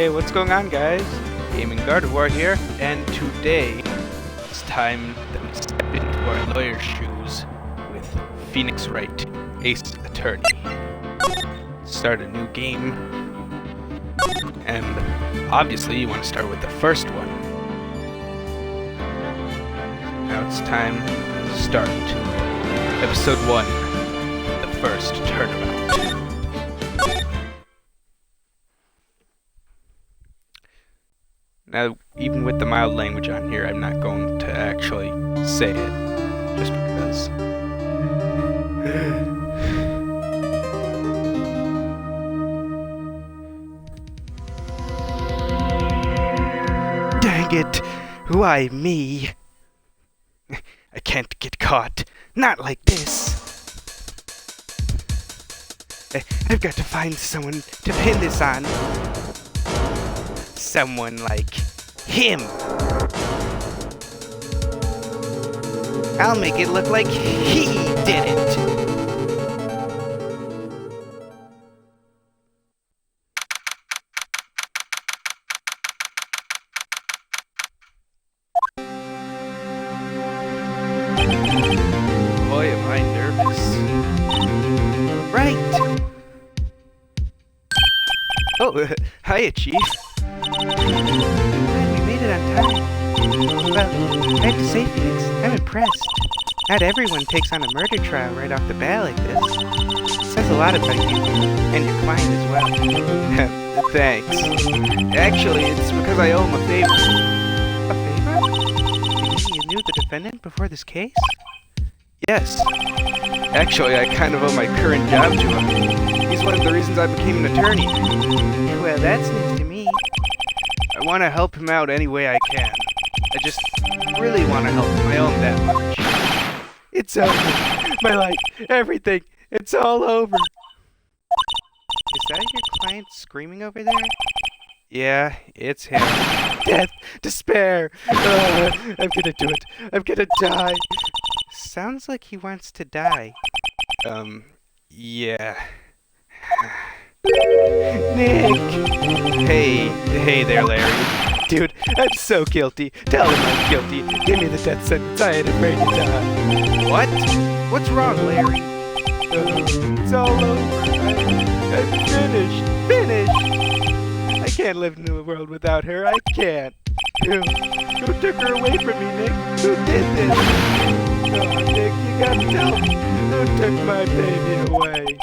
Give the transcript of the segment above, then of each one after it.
Hey, what's going on, guys? Aren Gardeswell here, and today it's time that we step into our lawyer's shoes with Phoenix Wright, Ace Attorney. Start a new game, and obviously you want to start with the first one. Now it's time to start Episode 1, the first turnabout. Now, even with the mild language on here, I'm not going to actually say it, just because. Dang it! Why me? I can't get caught. Not like this. I've got to find someone to pin this on. Someone like him. I'll make it look like he did it. Boy, am I nervous. Right. Oh, hiya, Chief. We made it on time. Well, I have to say, Phoenix, I'm impressed. Not everyone takes on a murder trial right off the bat like this. It says a lot about you, and your client as well. Thanks. Actually, it's because I owe him a favor. A favor? You knew the defendant before this case? Yes. Actually, I kind of owe my current job to him. He's one of the reasons I became an attorney. Well, that's news to me. I want to help him out any way I can. I just really want to help him. I owe him that much. It's over. My life. Everything. It's all over. Is that your client screaming over there? Yeah, it's him. Death. Despair. I'm gonna do it. I'm gonna die. Sounds like he wants to die. Yeah. Nick! Hey there, Larry. Dude, I'm so guilty. Tell him I'm guilty. Give me the death sentence. I ain't afraid to die. What? What's wrong, Larry? It's all over. I'm finished. Finished. I can't live in the world without her. I can't. Who took her away from me, Nick? Who did this? Oh, Nick, you gotta tell me. Who took my baby away?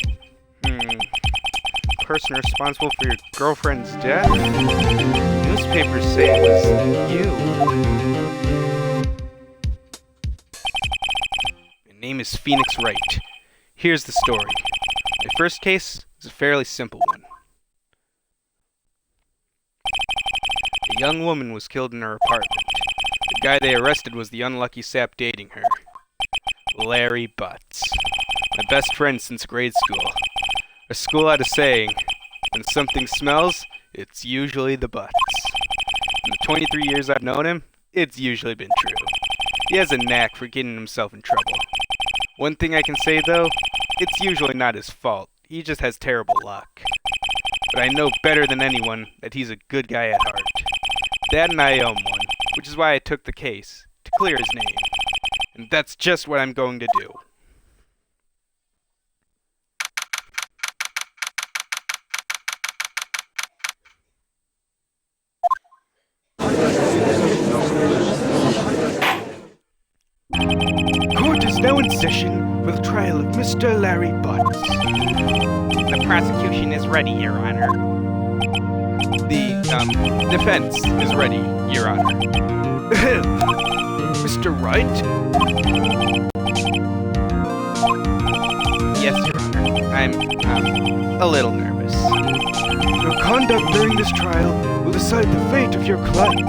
Person responsible for your girlfriend's death? Newspapers say it was you. My name is Phoenix Wright. Here's the story. My first case is a fairly simple one. A young woman was killed in her apartment. The guy they arrested was the unlucky sap dating her. Larry Butts. My best friend since grade school. Our school had a saying, when something smells, it's usually the butts. In the 23 years I've known him, it's usually been true. He has a knack for getting himself in trouble. One thing I can say though, it's usually not his fault. He just has terrible luck. But I know better than anyone that he's a good guy at heart. Dad and I owe him one, which is why I took the case, to clear his name. And that's just what I'm going to do. Court is now in session for the trial of Mr. Larry Butts. The prosecution is ready, Your Honor. The, defense is ready, Your Honor. Mr. Wright? Yes, Your Honor. I'm, a little nervous. Your conduct during this trial will decide the fate of your client.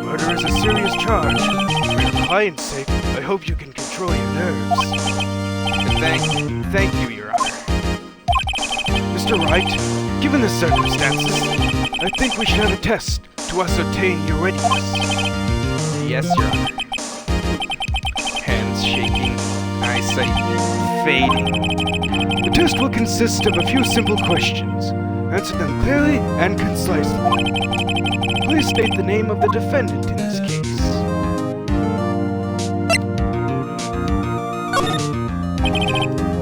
Murder is a serious charge. For your client's sake, I hope you can control your nerves. Thank you, Your Honor. Mr. Wright, given the circumstances, I think we should have a test to ascertain your readiness. Yes, Your Honor. Hands shaking, eyesight fading. The test will consist of a few simple questions. Answer them clearly and concisely. Please state the name of the defendant in this case.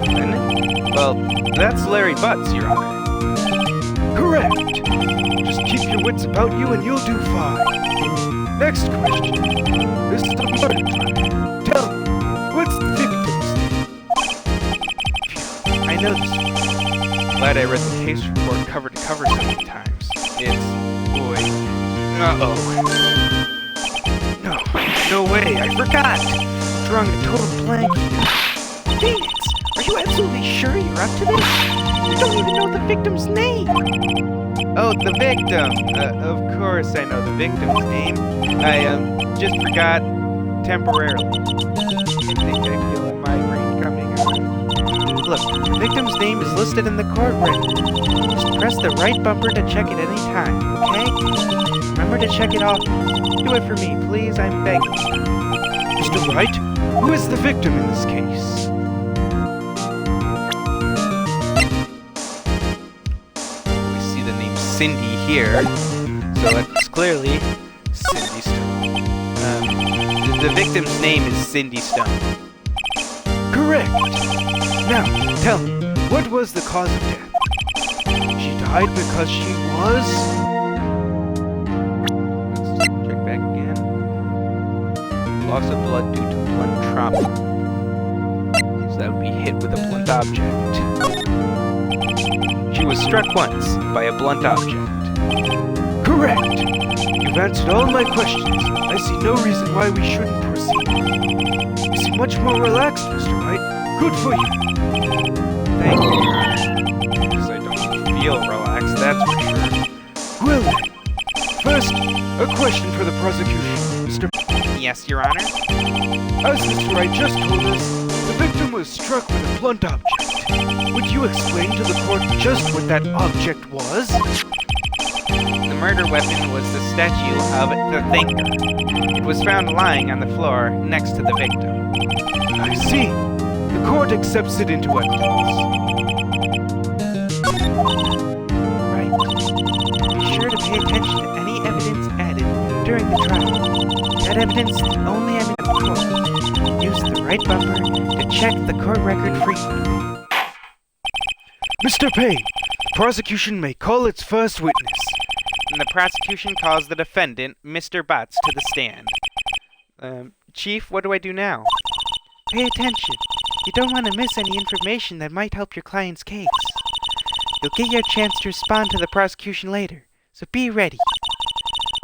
Defendant? Well, that's Larry Butts, Your Honor. Correct. Just keep your wits about you and you'll do fine. Next question. This is the murder trial. Tell me, what's the victim's name? I know this one. Glad I read the case report cover to cover so many times. It's... boy. Uh-oh. No way, I forgot! Drawing a total blank here. Phoenix, are you absolutely sure you're up to this? You don't even know the victim's name! Oh, the victim! Of course I know the victim's name. I, just forgot temporarily. I think I feel a migraine coming on. Look, the victim's name is listed in the court record. Just press the right bumper to check it any time, okay? Remember to check it off. Do it for me, please, I'm begging. Mr. Wright, who is the victim in this case? We see the name Cindy here, so that's clearly Cindy Stone. The victim's name is Cindy Stone. Correct. Now, tell me, what was the cause of death? She died because she was... Let's check back again. Loss of blood due to blunt trauma. So that would be hit with a blunt object. She was struck once by a blunt object. Correct. You've answered all my questions. I see no reason why we shouldn't proceed. You seem much more relaxed, Mr. Wright. Good for you. Thank you, Your Honor. Because I don't feel relaxed, that's for sure. Well then, first, a question for the prosecution, Mr. Yes, Your Honor? As Mr. Wright just told us, the victim was struck with a blunt object. Would you explain to the court just what that object was? The murder weapon was the statue of the Thinker. It was found lying on the floor next to the victim. I see. The court accepts it into evidence. Right. Be sure to pay attention to any evidence added during the trial. That evidence only entered the court. Use the right bumper to check the court record frequently. Mr. Payne, the prosecution may call its first witness. And the prosecution calls the defendant, Mr. Butts, to the stand. Chief, what do I do now? Pay attention. You don't want to miss any information that might help your client's case. You'll get your chance to respond to the prosecution later, so be ready.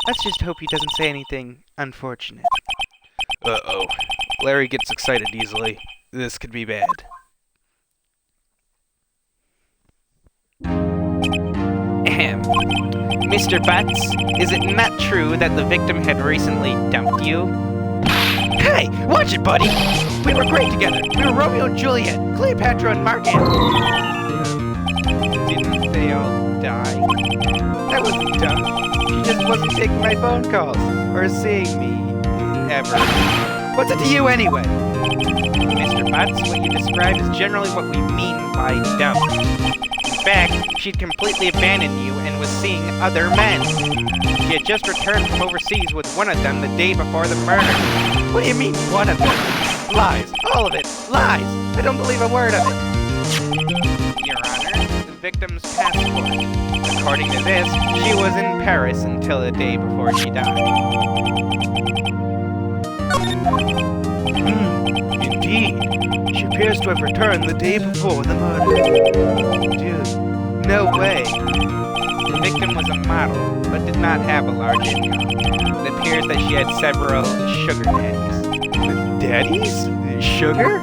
Let's just hope he doesn't say anything unfortunate. Uh-oh. Larry gets excited easily. This could be bad. Ahem. Mr. Butts, is it not true that the victim had recently dumped you? Hey, watch it, buddy! We were great together. We were Romeo and Juliet, Cleopatra and Mark Antony. Didn't they all die? That wasn't dumb. She just wasn't taking my phone calls or seeing me ever. What's it to you anyway? Mr. Butts, what you describe is generally what we mean by dumb. In fact, she'd completely abandoned you and was seeing other men. She had just returned from overseas with one of them the day before the murder. What do you mean, one of them? Lies. All of it. Lies. I don't believe a word of it. Your Honor, the victim's passport. According to this, she was in Paris until the day before she died. Indeed. She appears to have returned the day before the murder. Dude, no way. The victim was a model, but did not have a large income. It appears that she had several sugar daddies. Daddies? Sugar?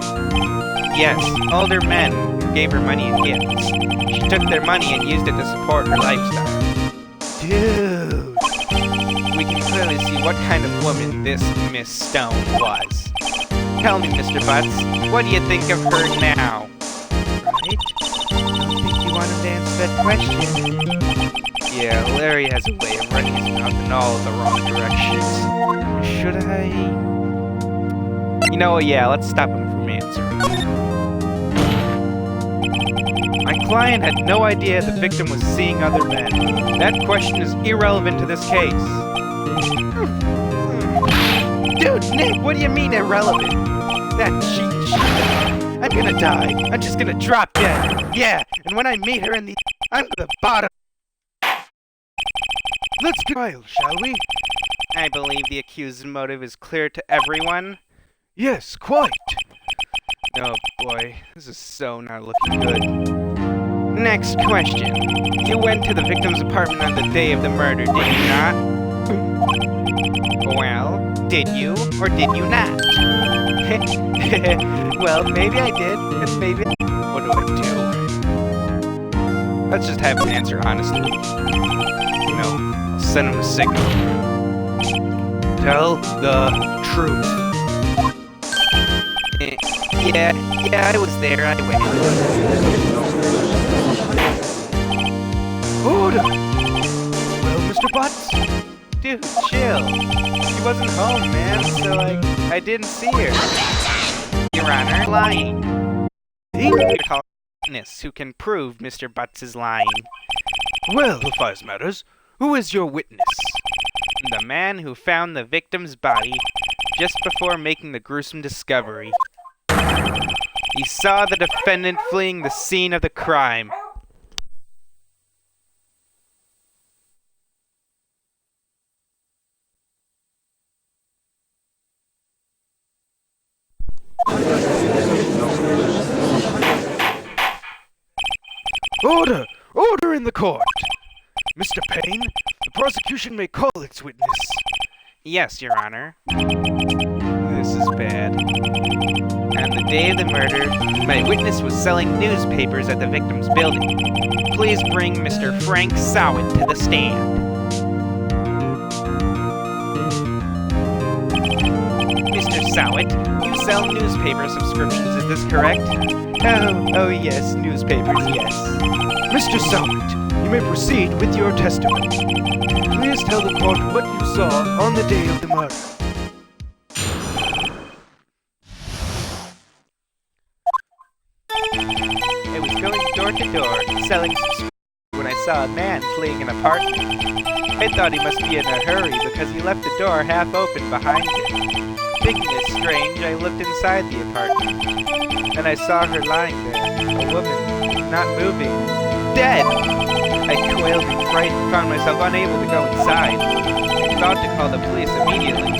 Yes, older men who gave her money and gifts. She took their money and used it to support her lifestyle. Dude. We can clearly see what kind of woman this Miss Stone was. Tell me, Mr. Butts, what do you think of her now? Right? I don't think you wanted to answer that question. Yeah, Larry has a way of running his mouth in all the wrong directions. Should I? You know, yeah, let's stop him from answering. My client had no idea the victim was seeing other men. That question is irrelevant to this case. Dude, Nick, what do you mean irrelevant? That cheating shit. I'm gonna die. I'm just gonna drop dead. Yeah, and when I meet her in the... I'm the bottom. Let's go trial, shall we? I believe the accused's motive is clear to everyone. Yes, quite. Oh boy, this is so not looking good. Next question. You went to the victim's apartment on the day of the murder, did you not? Well, did you or did you not? Well, maybe I did, and maybe... What do I do? Let's just have him answer honestly. You know, I'll send him a signal. Tell the truth. Yeah, I was there. I went. Order! Well, Mr. Butts? Dude, chill. She wasn't home, man, so, I didn't see her. Your Honor, lying. You call a witness who can prove Mr. Butts is lying. Well, if eyes matters, who is your witness? The man who found the victim's body just before making the gruesome discovery. He saw the defendant fleeing the scene of the crime. Order! Order in the court! Mr. Payne, the prosecution may call its witness. Yes, Your Honor. This is bad. On the day of the murder, my witness was selling newspapers at the victim's building. Please bring Mr. Frank Sowett to the stand. Mr. Sowett, you sell newspaper subscriptions, is this correct? Oh yes, newspapers, yes. Mr. Sowett, you may proceed with your testimony. Please tell the court what you saw on the day of the murder. I was going door to door, selling subscriptions when I saw a man fleeing an apartment. I thought he must be in a hurry because he left the door half open behind him. Thinking it strange, I looked inside the apartment, and I saw her lying there, a woman, not moving, dead! I quailed with fright and found myself unable to go inside. I thought to call the police immediately.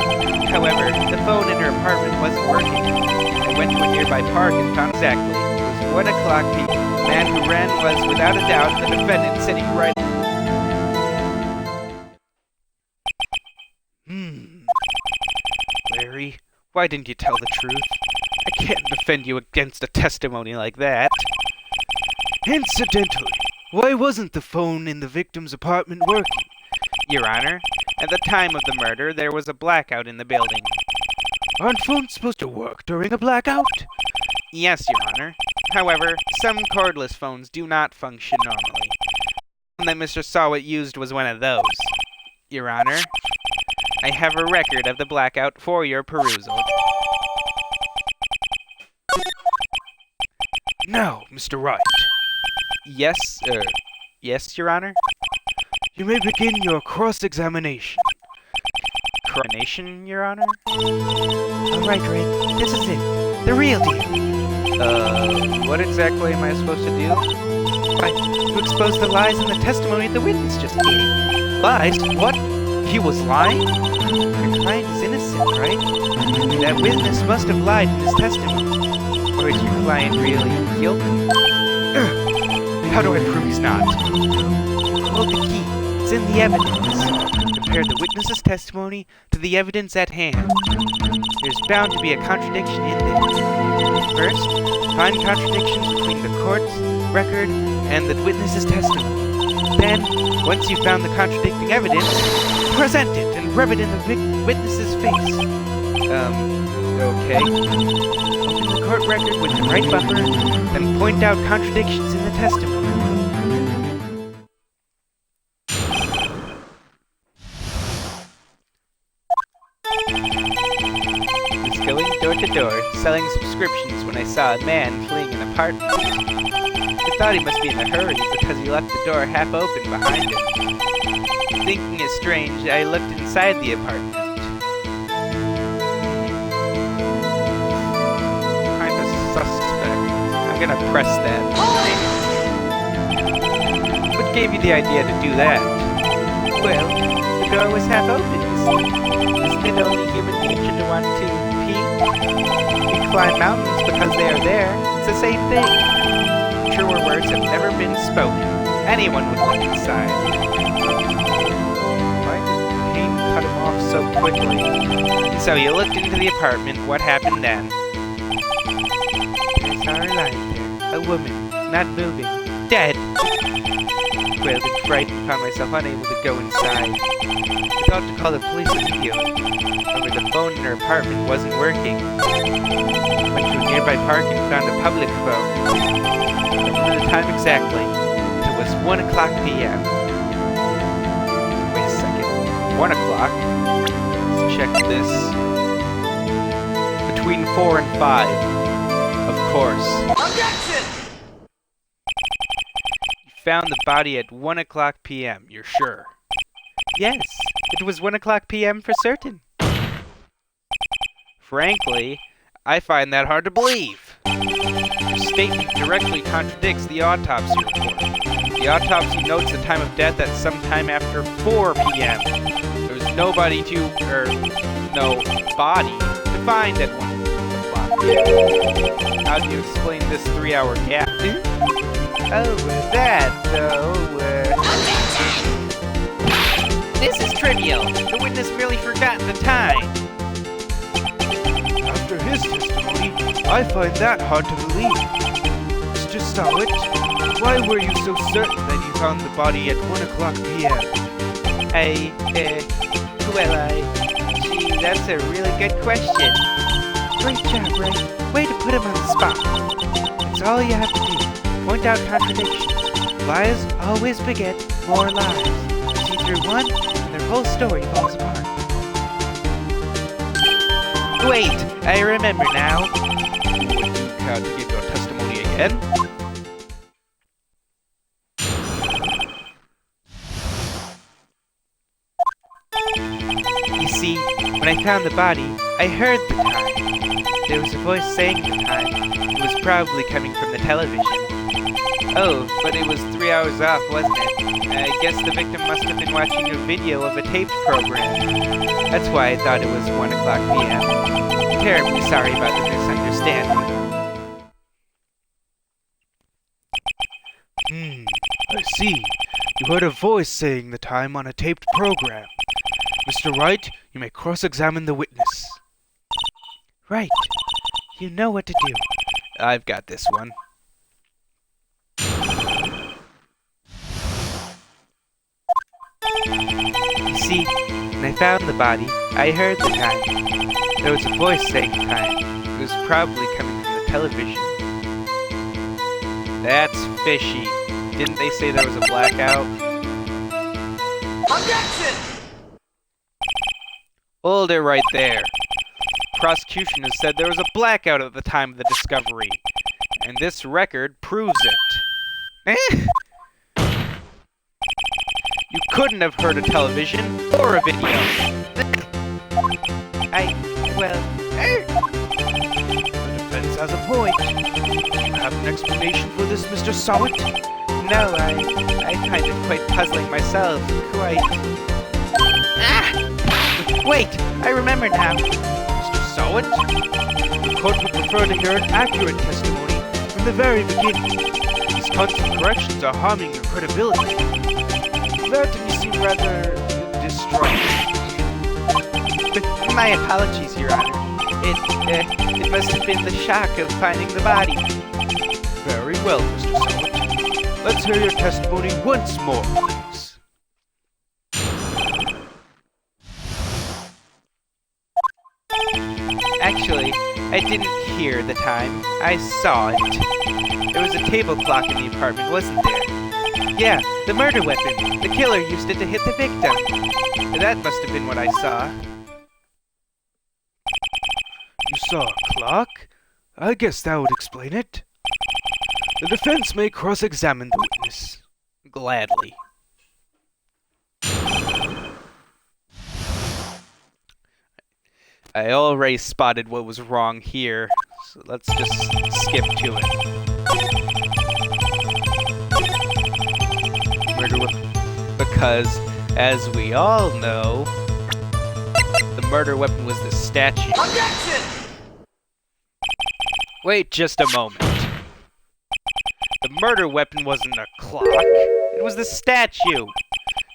However, the phone in her apartment wasn't working. I went to a nearby park and found exactly. It was 1 o'clock p.m. The man who ran was, without a doubt, the defendant sitting right... Larry, why didn't you tell the truth? I can't defend you against a testimony like that. Incidentally, why wasn't the phone in the victim's apartment working? Your Honor, at the time of the murder, there was a blackout in the building. Aren't phones supposed to work during a blackout? Yes, Your Honor. However, some cordless phones do not function normally. The one that Mr. Sowett used was one of those. Your Honor, I have a record of the blackout for your perusal. Now, Mr. Wright. Yes, Your Honor? You may begin your cross-examination. Coronation, Your Honor? Alright, Ray, this is it. The real deal. What exactly am I supposed to do? Why, to expose the lies in the testimony the witness just gave. Lies? What? He was lying? Your client is innocent, right? That witness must have lied in his testimony. Or is your client really guilty? How do I prove he's not? Hold the key. It's in the evidence. Compare the witness's testimony to the evidence at hand. There's bound to be a contradiction in there. First, find contradictions between the court's record and the witness's testimony. Then, once you've found the contradicting evidence, present it and rub it in the witness's face. Okay. Open the court record with the right bumper, then point out contradictions in the testimony. Was going door to door, selling subscriptions when I saw a man fleeing an apartment. I thought he must be in a hurry because he left the door half open behind him. Thinking it strange, I looked inside the apartment. Kinda suspect. I'm gonna press that. What gave you the idea to do that? Well, the door was half open, you see. Isn't it only human nature to want to pee? We climb mountains because they are there. It's the same thing. Truer words have never been spoken. Anyone would look inside. Why did pain cut him off so quickly? So you looked into the apartment. What happened then? I saw her lying there. A woman, not moving. Dead! Quailed and frightened, found myself unable to go inside. I thought to call the police immediately. However, the phone in her apartment wasn't working. Went to a nearby park and found a public phone. I remember the time exactly. It was 1 o'clock p.m. Wait a second. 1 o'clock? Let's check this. Between 4 and 5. Of course. Objection! Found the body at 1 o'clock p.m., you're sure? Yes, it was 1 o'clock p.m. for certain. Frankly, I find that hard to believe. Your statement directly contradicts the autopsy report. The autopsy notes the time of death at sometime after 4 p.m. There was no body to find at 1 o'clock p.m. How do you explain this 3-hour gap? Oh, that, though, This is trivial. The witness merely forgotten the time. After his testimony, I find that hard to believe. Mr. Sowett, why were you so certain that you found the body at 1 o'clock p.m.? Gee, that's a really good question. Great job, Wright. Way to put him on the spot. That's all you have to do. Point out contradictions. Lies always beget more lies. See through one, and their whole story falls apart. Wait, I remember now. Would you care to give your testimony again? You see, when I found the body, I heard the time. There was a voice saying the time. It was probably coming from the television. Oh, but it was 3 hours off, wasn't it? I guess the victim must have been watching a video of a taped program. That's why I thought it was 1 o'clock p.m. Terribly sorry about the misunderstanding. I see. You heard a voice saying the time on a taped program. Mr. Wright, you may cross-examine the witness. Right. You know what to do. I've got this one. You see, when I found the body, I heard the time. There was a voice saying the time. It was probably coming from the television. That's fishy. Didn't they say there was a blackout? Objection! Hold it right there. Prosecution has said there was a blackout at the time of the discovery. And this record proves it. You couldn't have heard a television or a video. The defense has a point. Do you have an explanation for this, Mr. Sowett? No, I find it quite puzzling myself. Wait, I remember now. Mr. Sowett? The court would prefer to hear an accurate testimony from the very beginning. These constant corrections are harming your credibility. Certainly seem rather distraught. My apologies, Your Honor. It must have been the shock of finding the body. Very well, Mr. Sowett. Let's hear your testimony once more, please. Actually, I didn't hear the time. I saw it. There was a table clock in the apartment, wasn't there? Yeah, the murder weapon. The killer used it to hit the victim. That must have been what I saw. You saw a clock? I guess that would explain it. The defense may cross-examine the witness. Gladly. I already spotted what was wrong here, so let's just skip to it. Murder weapon. Because, as we all know, the murder weapon was the statue. Objection! Wait just a moment. The murder weapon wasn't a clock. It was the statue.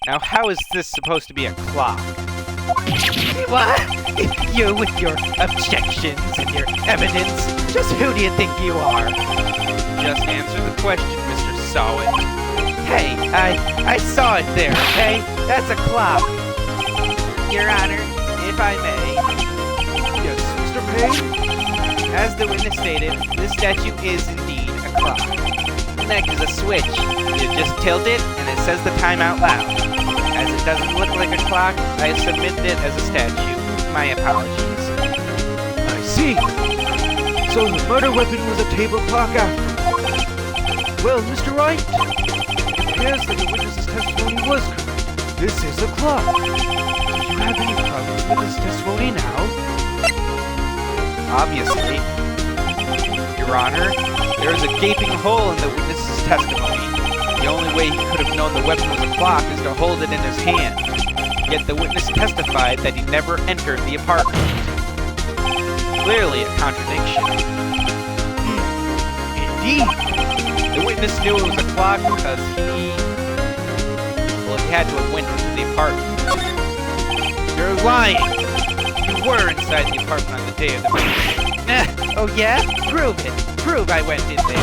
Now, how is this supposed to be a clock? What? You with your objections and your evidence? Just who do you think you are? Just answer the question, Mr. Saw It. Hey, I saw it there, okay? That's a clock. Your Honor, if I may. Yes, Mr. Payne? As the witness stated, this statue is indeed a clock. The neck is a switch. You just tilt it, and it says the time out loud. As it doesn't look like a clock, I submit it as a statue. My apologies. I see. So the murder weapon was a table clock after all. Well, Mr. Wright, it appears that the witness's testimony was correct. This is a clock. Do you have any problems with his testimony now? Obviously. Your Honor, there is a gaping hole in the witness's testimony. The only way he could have known the weapon was a clock is to hold it in his hand. Yet the witness testified that he never entered the apartment. Clearly a contradiction. Indeed. The witness knew it was a clock because he had to have went into the apartment. You're lying! You were inside the apartment on the day of the murder. Oh yeah? Prove it! Prove I went in there!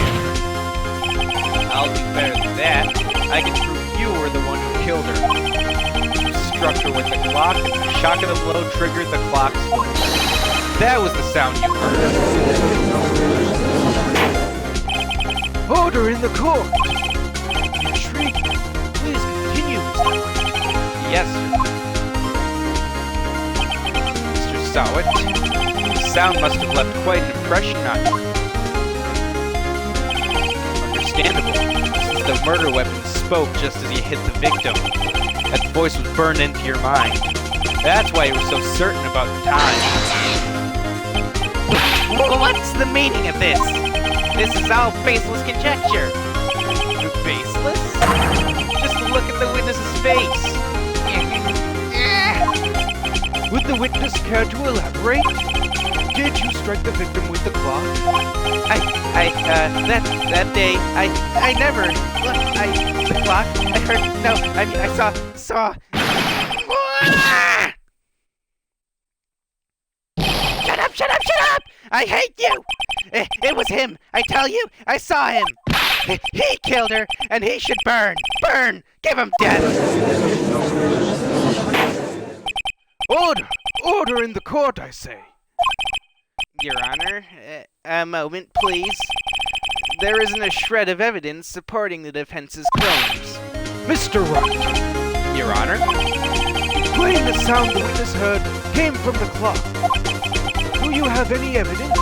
I'll do better than that. I can prove you were the one who killed her. You struck her with the clock, and the shock of the blow triggered the clock's voice. That was the sound you heard. Order in the court! Intriguing. Please continue, Mr. Wright. Yes, sir. Mr. Sowett, the sound must have left quite an impression on you. Understandable, since the murder weapon spoke just as you hit the victim. That voice was burned into your mind. That's why you were so certain about the time. What's the meaning of this? This is all baseless conjecture. Baseless? Just look at the witness's face. Would the witness care to elaborate? Did you strike the victim with the clock? That day, I never, look, the clock, I heard, no, I mean, I saw. Shut up! I hate you! It was him, I tell you, I saw him. He killed her, and he should burn! Burn! Give him death! Order in the court, I say. Your Honor, a moment, please. There isn't a shred of evidence supporting the defense's claims. Mr. Wright, Your Honor? you claim the sound the witness heard came from the clock. Do you have any evidence?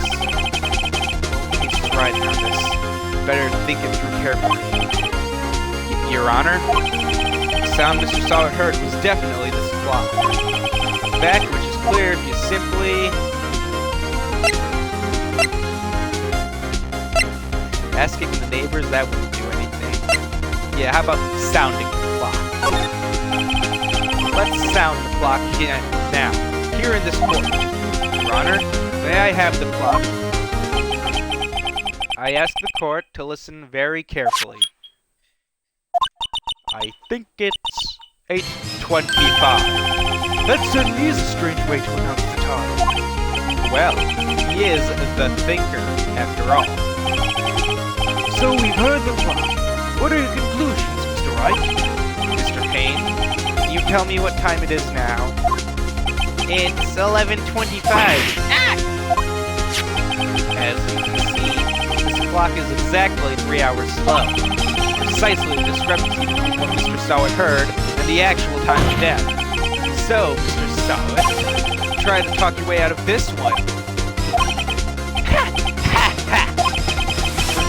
He's riding on this. Better think it through carefully. Your Honor, the sound Mr. Sawyer heard was definitely this clock. The fact which is clear if you simply asking the neighbors, that wouldn't do anything. Yeah, how about sounding the clock? Let's sound the clock now, here in this court. Your Honor, may I have the clock? I ask the court to listen very carefully. I think it's 8:25. That certainly is a strange way to announce the time. Well, he is the thinker, after all. So we've heard the clock. What are your conclusions, Mr. Wright? Mr. Payne, you tell me what time it is now. It's 11:25. As you can see, this clock is exactly 3 hours slow. Precisely the discrepancy between what Mr. Sawit heard and the actual time of death. So, Mr. Sawit, try to talk your way out of this one.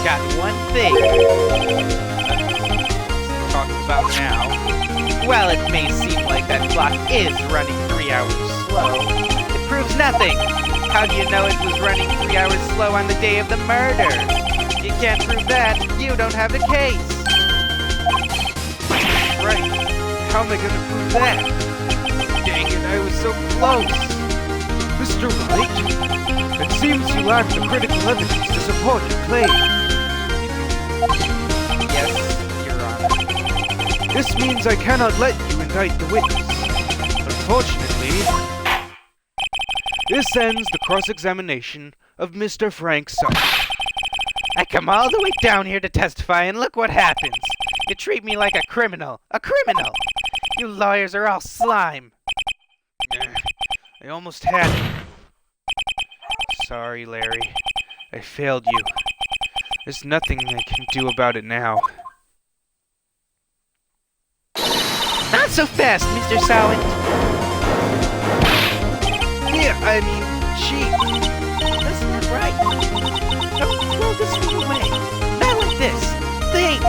got one thing. Talking about now. While it may seem like that clock is running 3 hours slow, it proves nothing. How do you know it was running 3 hours slow on the day of the murder? If you can't prove that, you don't have the case. Right. How am I gonna prove that? Dang it, I was so close. Mr. Wright, it seems you lack the critical evidence to support your claim. Yes, Your Honor. This means I cannot let you indict the witness. Unfortunately, this ends the cross-examination of Mr. Frank Sutton. I come all the way down here to testify, and look what happens. You treat me like a criminal. A criminal! You lawyers are all slime. I almost had it. Sorry, Larry. I failed you. There's nothing I can do about it now. Not so fast, Mr. Sowett. Yeah, I mean, she... That's not right. Don't throw this thing away. Not like this. Think.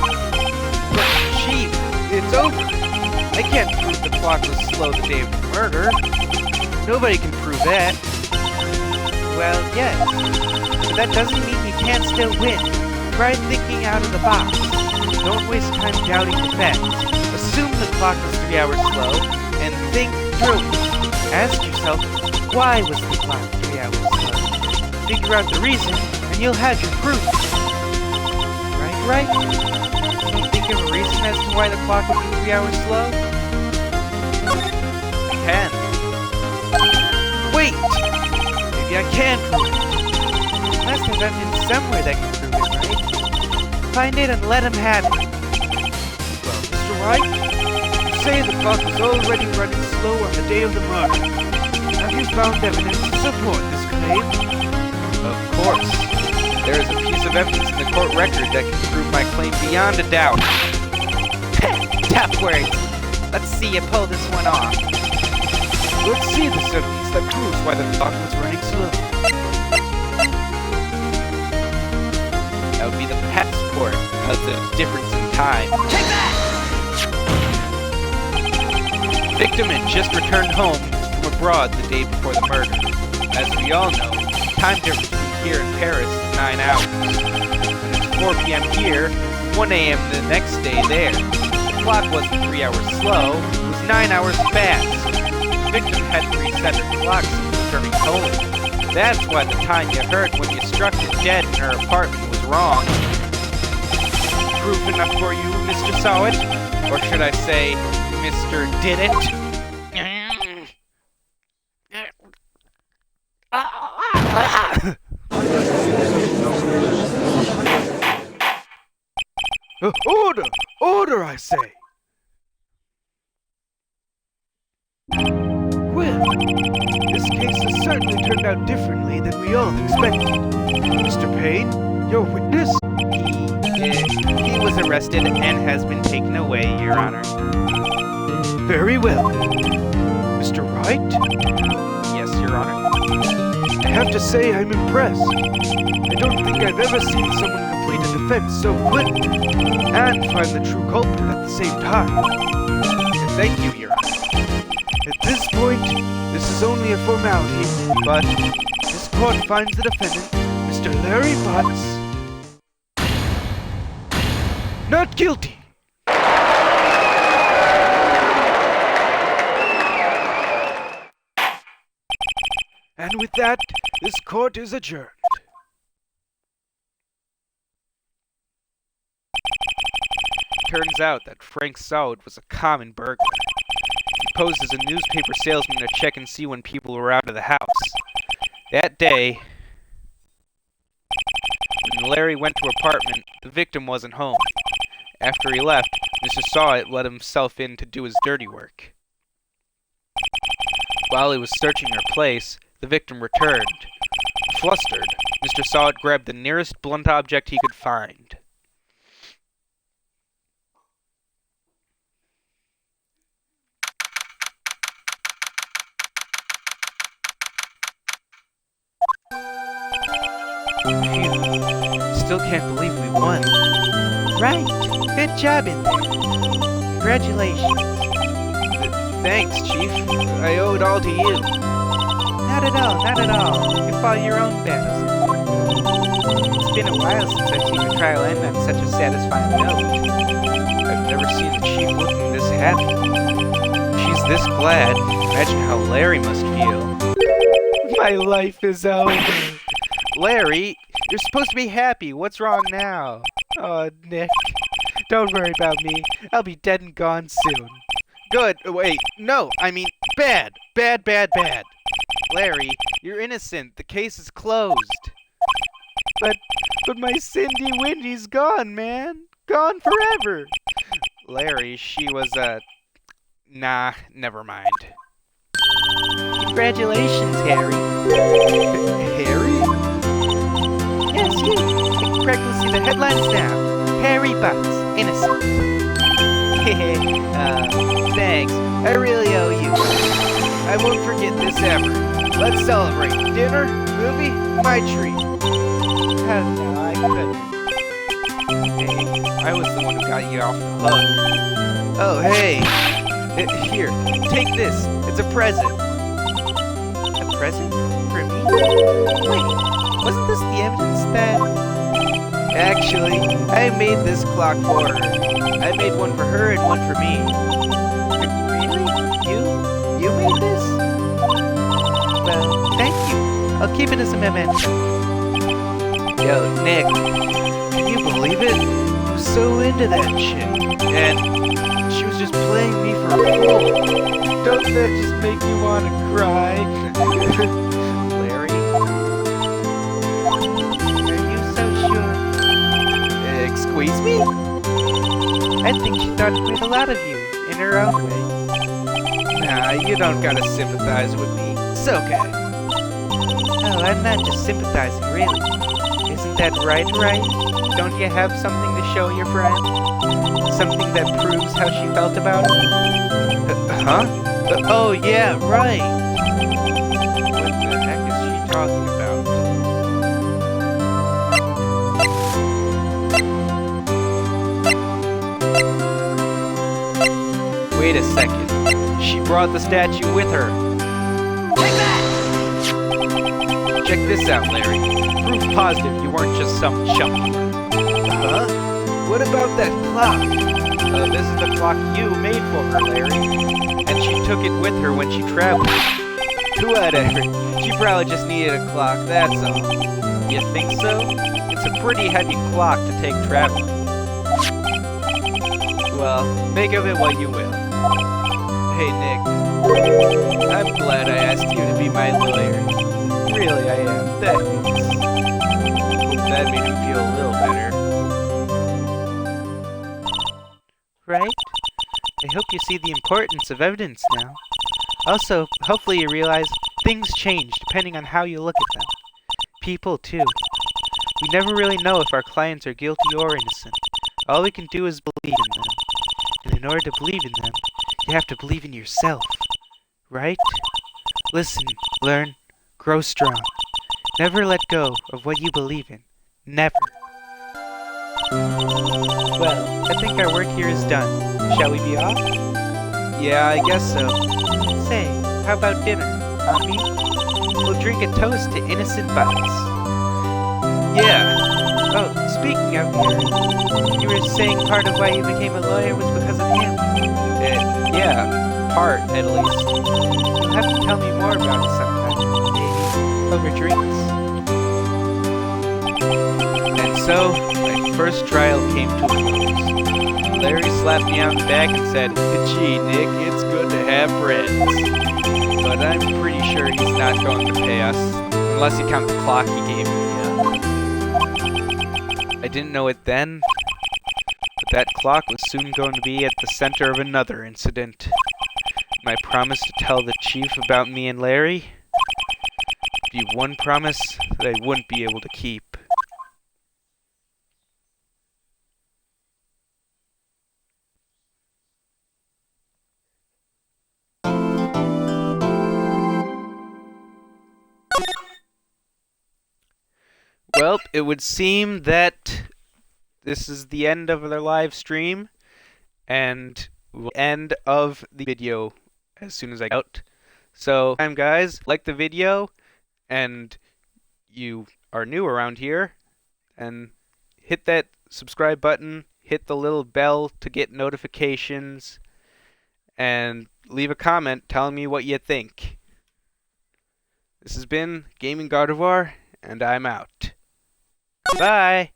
But she... It's over. I can't prove the clock was slow the day of the murder. Nobody can prove that. Well, yes. But that doesn't mean you can't still win. Try thinking out of the box. Don't waste time doubting the facts. Assume the clock was 3 hours slow, and think through it. Ask yourself, why was the clock 3 hours slow? Figure out the reason, and you'll have your proof. Right? Can you think of a reason as to why the clock would be 3 hours slow? I can. Wait! Maybe I can prove it. Must have evidence somewhere that can prove it, right? Find it and let him have it. Well, Mr. Wright, you say the clock was already running slow on the day of the murder. Have you found evidence to support this claim? Of course. There is a piece of evidence in the court record that can prove my claim beyond a doubt. Tough words. Let's see you pull this one off. Let's see this evidence that proves why the clock was running slow. That would be the passport, because of the difference in time. Take that! The victim had just returned home from abroad the day before the murder. As we all know, time difference between here and Paris is 9 hours. When it's 4 p.m. here, 1 a.m. the next day there. The clock wasn't 3 hours slow, it was 9 hours fast. The victim had to reset her clock since returning home. That's why the time you heard when you struck her dead in her apartment was wrong. Proof enough for you, Mr. Sowett? Or should I say, Mr. Did It? Order! Order, I say! Well, this case has certainly turned out differently than we all expected. Mr. Payne, your witness? He was arrested and has been taken away, Your Honor. Very well. Mr. Wright? Yes, Your Honor. I have to say I'm impressed. I don't think I've ever seen someone complete a defense so quickly and find the true culprit at the same time. Thank you, Your Honor. At this point, this is only a formality, but this court finds the defendant, Mr. Larry Butts, not guilty. And with that, this court is adjourned. Turns out that Frank Sowett was a common burglar. He posed as a newspaper salesman to check and see when people were out of the house. That day, when Larry went to her apartment, the victim wasn't home. After he left, Mr. Sowett let himself in to do his dirty work. While he was searching her place, the victim returned. Flustered, Mr. Sowett grabbed the nearest blunt object he could find. Phew. Still can't believe we won. Right. Good job in there. Congratulations. Thanks, Chief. I owe it all to you. Not at all, not at all. You fought your own battles. It's been a while since I've seen a trial end on such a satisfying note. I've never seen the Chief looking this happy. She's this glad. Imagine how Larry must feel. My life is over. Larry, you're supposed to be happy. What's wrong now? Oh, Nick. Don't worry about me. I'll be dead and gone soon. Good. Wait, no, I mean bad. Bad, bad, bad. Larry, you're innocent. The case is closed. But my Cindy Windy's gone, man. Gone forever. Larry, she was Nah, never mind. Congratulations, Harry. Harry? Yes, you. You can practically see the headlines now. Harry Butts, innocent. Thanks. I really owe you. I won't forget this ever. Let's celebrate. Dinner? Movie? My treat. Oh, no, I couldn't. Hey, I was the one who got you off the hook. Oh, hey. Here, take this. It's a present. A present? For me? Wait, wasn't this the evidence that... Actually, I made this clock for her. I made one for her and one for me. Really? You made this? Well, thank you. I'll keep it as a memento. Yo, Nick, can you believe it? I was so into that chick. And she was just playing me for a fool. Don't that just make you want to cry? Larry? Are you so sure? Squeeze me? I think she thought quite a lot of you, in her own way. Nah, you don't gotta sympathize with me. It's okay. Oh, I'm not just sympathizing, really. Isn't that right? Don't you have something to show your friend? Something that proves how she felt about it? Huh? Oh, yeah, right. What the heck is she talking about? Wait a second. She brought the statue with her. Take that! Check this out, Larry. Proof positive you weren't just some chump. Huh? What about that clock? This is the clock you made for her, Larry. And she took it with her when she traveled. Whatever. She probably just needed a clock, that's all. You think so? It's a pretty heavy clock to take traveling. Well, make of it what you will. Hey, Nick. I'm glad I asked you to be my lawyer. Really, I am. Thanks. Hope that made him feel a little better. Right? I hope you see the importance of evidence now. Also, hopefully you realize things change depending on how you look at them. People, too. We never really know if our clients are guilty or innocent. All we can do is believe in them. And in order to believe in them, you have to believe in yourself. Right? Listen, learn, grow strong. Never let go of what you believe in. Never. Well, I think our work here is done. Shall we be off? Yeah, I guess so. Say, how about dinner? On me? We'll drink a toast to innocent Butts. Yeah. Oh, speaking of here, you were saying part of why you became a lawyer was because of him. Yeah, part, at least. You'll have to tell me more about it sometime. Maybe over drinks. And so, my first trial came to a close. Larry slapped me on the back and said, "Gee, Nick, it's good to have friends." But I'm pretty sure he's not going to pay us, unless you count the clock he gave me. I didn't know it then, but that clock was soon going to be at the center of another incident. My promise to tell the chief about me and Larry would be one promise that I wouldn't be able to keep. Well, it would seem that this is the end of their live stream, and we'll end of the video as soon as I get out. So, guys, like the video, and you are new around here, and hit that subscribe button, hit the little bell to get notifications, and leave a comment telling me what you think. This has been Gaming Gardevoir, and I'm out. Bye!